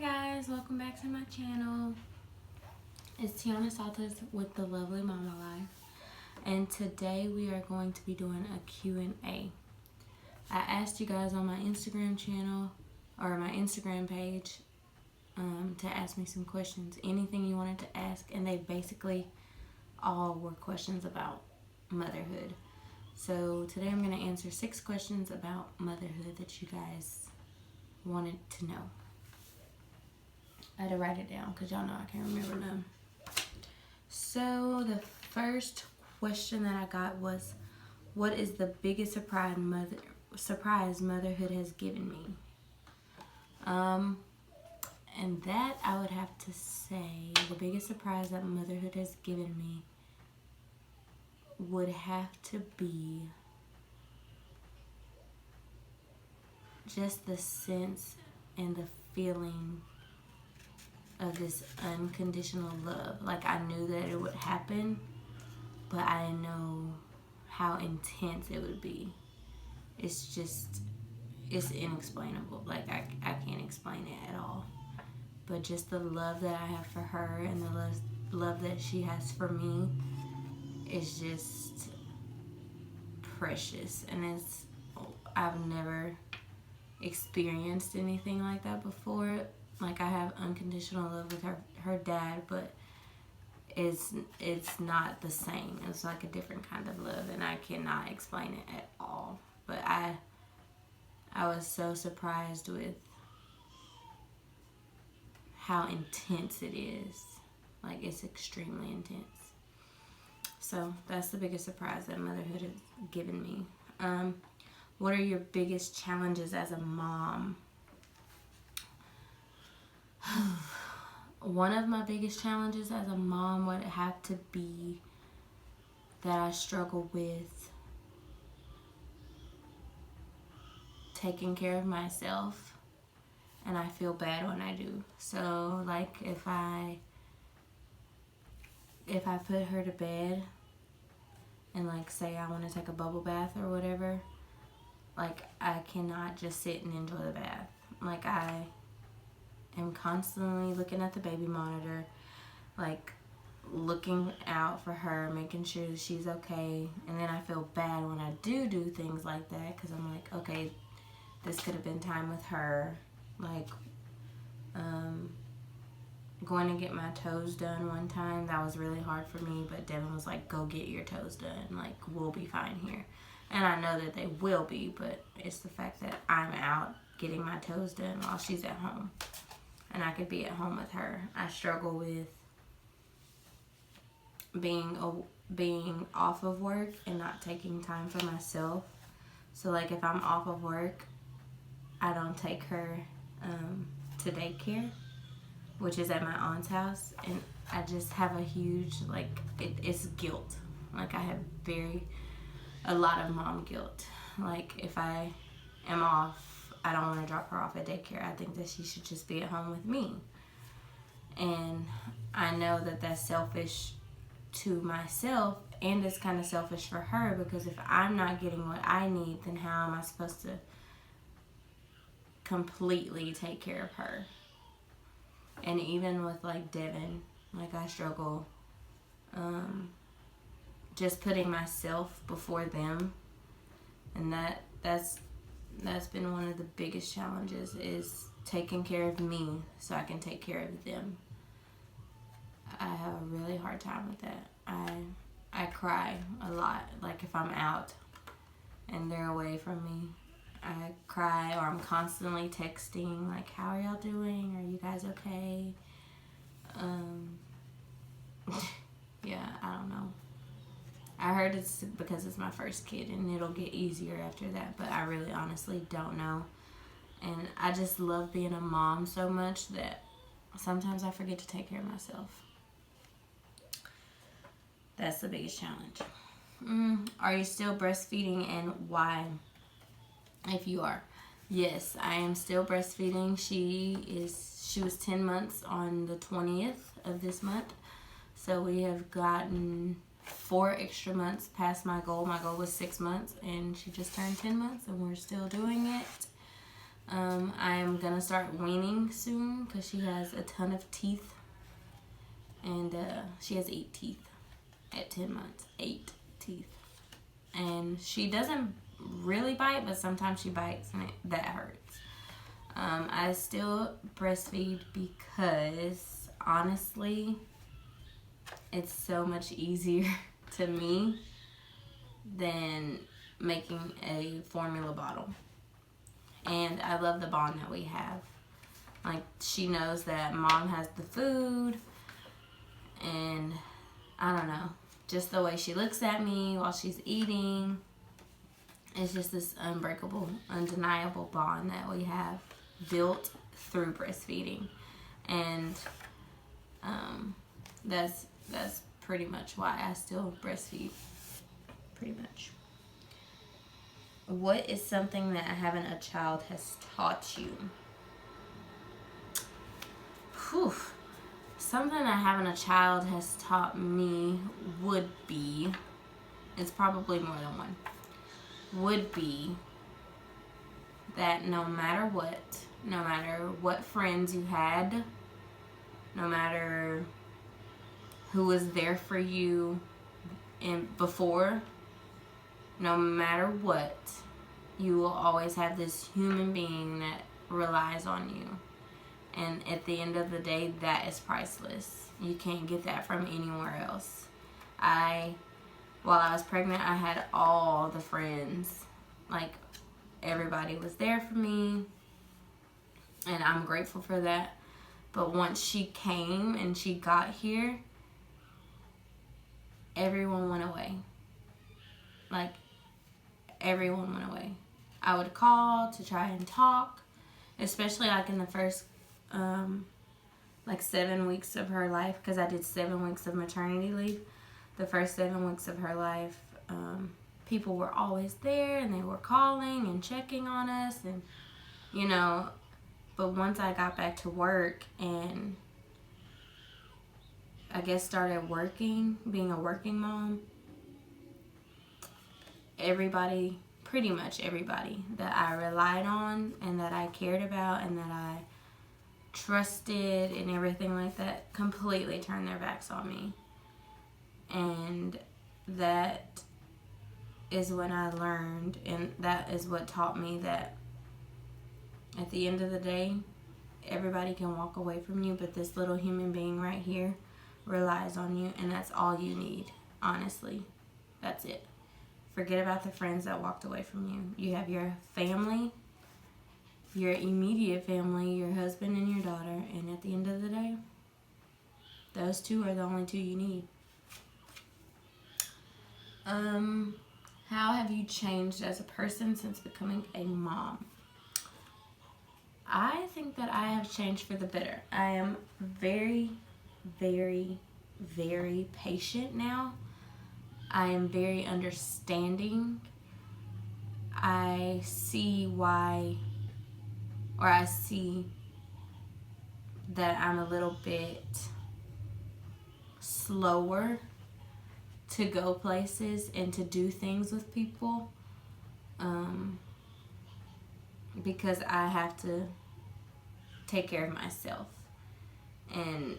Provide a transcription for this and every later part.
guys, welcome back to my channel. It's Tiana Saltas with the Lovely Mama Life, and today we are going to be doing a Q&A. I asked you guys on my Instagram channel or my Instagram page to ask me some questions, anything you wanted to ask, and they basically all were questions about motherhood. So today I'm going to answer 6 questions about motherhood that you guys wanted to know. I had to write it down because y'all know I can't remember none. So the first question that I got was, what is the biggest surprise motherhood has given me? And that I would have to say the biggest surprise that motherhood has given me would have to be just the sense and the feeling of this unconditional love. Like, I knew that it would happen, but I didn't know how intense it would be. It's inexplainable. Like, I can't explain it at all. But just the love that I have for her and the love that she has for me is just precious. And I've never experienced anything like that before. Like, I have unconditional love with her dad, but it's not the same. It's like a different kind of love, and I cannot explain it at all. But I was so surprised with how intense it is. Like, it's extremely intense. So that's the biggest surprise that motherhood has given me. What are your biggest challenges as a mom? One of my biggest challenges as a mom would have to be that I struggle with taking care of myself, and I feel bad when I do. So, like, if I put her to bed and, like, say I want to take a bubble bath or whatever, like, I cannot just sit and enjoy the bath. Like, I am constantly looking at the baby monitor, like, looking out for her, making sure that she's okay. And then I feel bad when I do things like that, because I'm like, okay, this could have been time with her. Like, going to get my toes done one time, that was really hard for me, but Devin was like, go get your toes done, like, we'll be fine here. And I know that they will be, but it's the fact that I'm out getting my toes done while she's at home, and I could be at home with her. I struggle with being off of work and not taking time for myself. So, like, if I'm off of work, I don't take her to daycare, which is at my aunt's house, and I just have a huge, like, it's guilt. Like, I have a lot of mom guilt. Like, if I am off, I don't want to drop her off at daycare. I think that she should just be at home with me. And I know that that's selfish to myself, and it's kind of selfish for her, because if I'm not getting what I need, then how am I supposed to completely take care of her? And even with, like, Devin, like, I struggle just putting myself before them, and that's been one of the biggest challenges, is taking care of me so I can take care of them. I have a really hard time with that. I cry a lot. Like, if I'm out and they're away from me, I cry, or I'm constantly texting, like, how are y'all doing? Are you guys okay? Yeah, I don't know. I heard it's because it's my first kid and it'll get easier after that, but I really honestly don't know. And I just love being a mom so much that sometimes I forget to take care of myself. That's the biggest challenge. Are you still breastfeeding, and why? If you are, yes, I am still breastfeeding. She was 10 months on the 20th of this month. So we have gotten 4 extra months past my goal. My goal was 6 months, and she just turned 10 months, and we're still doing it. I'm gonna start weaning soon because she has a ton of teeth, and she has 8 teeth at 10 months. 8 teeth, and she doesn't really bite, but sometimes she bites, and that hurts. I still breastfeed because honestly, it's so much easier to me than making a formula bottle. And I love the bond that we have. Like, she knows that mom has the food, and I don't know, just the way she looks at me while she's eating, it's just this unbreakable, undeniable bond that we have built through breastfeeding. And that's pretty much why I still breastfeed, pretty much. What is something that having a child has taught you? Whew. Something that having a child has taught me would be, it's probably more than one, would be that no matter what friends you had, no matter who was there for you before, no matter what, you will always have this human being that relies on you. And at the end of the day, that is priceless. You can't get that from anywhere else. While I was pregnant, I had all the friends. Like, everybody was there for me, and I'm grateful for that. But once she came and she got here, everyone went away. Like, everyone went away. I would call to try and talk, especially like in the first 7 weeks of her life, because I did 7 weeks of maternity leave. The first 7 weeks of her life, people were always there, and they were calling and checking on us, and but once I got back to work and I guess started working, being a working mom, pretty much everybody that I relied on and that I cared about and that I trusted and everything like that completely turned their backs on me. And that is when I learned, and that is what taught me that at the end of the day, everybody can walk away from you, but this little human being right here relies on you, and that's all you need, honestly. That's it. Forget about the friends that walked away from you. You have your family, your immediate family, your husband and your daughter, and at the end of the day, those two are the only two you need. How have you changed as a person since becoming a mom? I think that I have changed for the better. I am very, very, very patient now. I am very understanding. I see that I'm a little bit slower to go places and to do things with people, because I have to take care of myself. And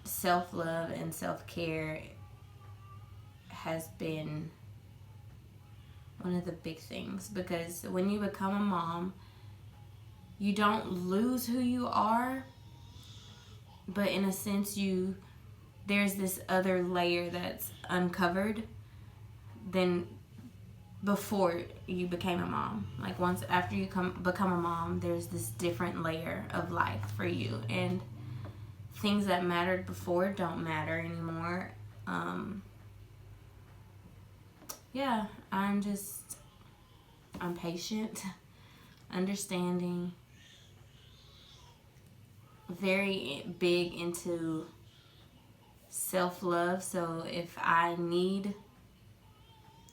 self-love and self-care has been one of the big things, because when you become a mom, you don't lose who you are, but in a sense there's this other layer that's uncovered than before you became a mom. Like, once after you become a mom, there's this different layer of life for you, and things that mattered before don't matter anymore. I'm patient, understanding, very big into self-love. So if I need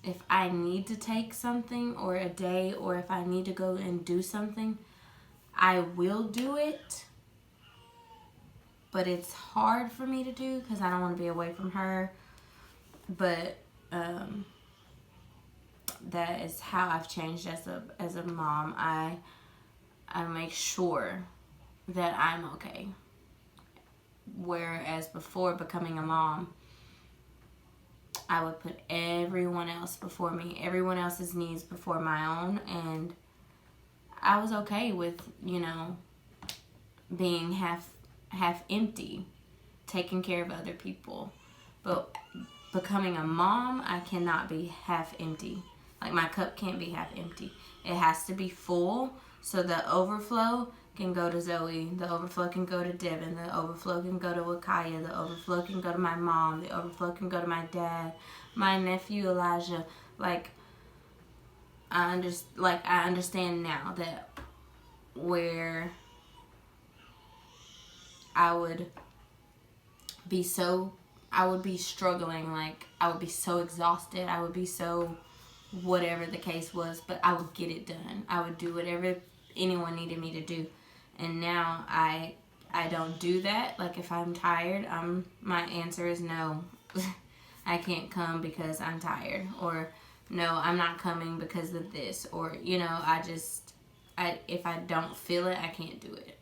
to take something or a day, or if I need to go and do something, I will do it. But it's hard for me to do because I don't want to be away from her. But that is how I've changed as a mom. I make sure that I'm okay. Whereas before becoming a mom, I would put everyone else before me, everyone else's needs before my own, and I was okay with, you know, being half empty, taking care of other people. But becoming a mom, I cannot be half empty. Like, my cup can't be half empty. It has to be full, so the overflow can go to Zoe, the overflow can go to Devin, the overflow can go to Wakaya, the overflow can go to my mom, the overflow can go to my dad, my nephew Elijah. Like, I understand now that where I would be struggling, like, I would be so exhausted, I would be so whatever the case was, but I would get it done. I would do whatever anyone needed me to do. And now I don't do that. Like, if I'm tired, my answer is no. I can't come because I'm tired, or no, I'm not coming because of this, or, you know, if I don't feel it, I can't do it.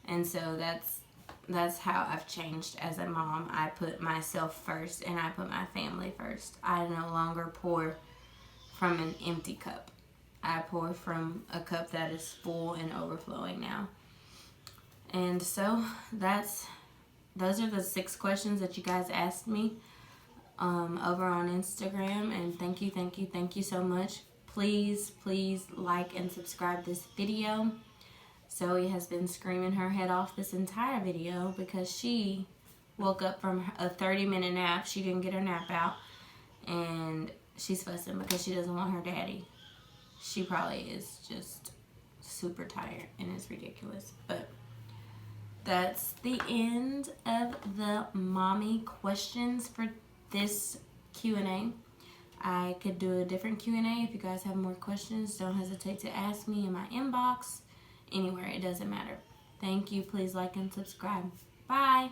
And so that's how I've changed as a mom. I put myself first, and I put my family first. I no longer pour from an empty cup. I pour from a cup that is full and overflowing now. And so those are the 6 questions that you guys asked me over on Instagram. And thank you so much. Please like and subscribe this video. Zoe has been screaming her head off this entire video because she woke up from a 30-minute nap. She didn't get her nap out, and she's fussing because she doesn't want her daddy. She probably is just super tired, and it's ridiculous. But that's the end of the mommy questions for this Q&A. I could do a different Q&A. If you guys have more questions, don't hesitate to ask me in my inbox. Anywhere, it doesn't matter. Thank you. Please like and subscribe. Bye.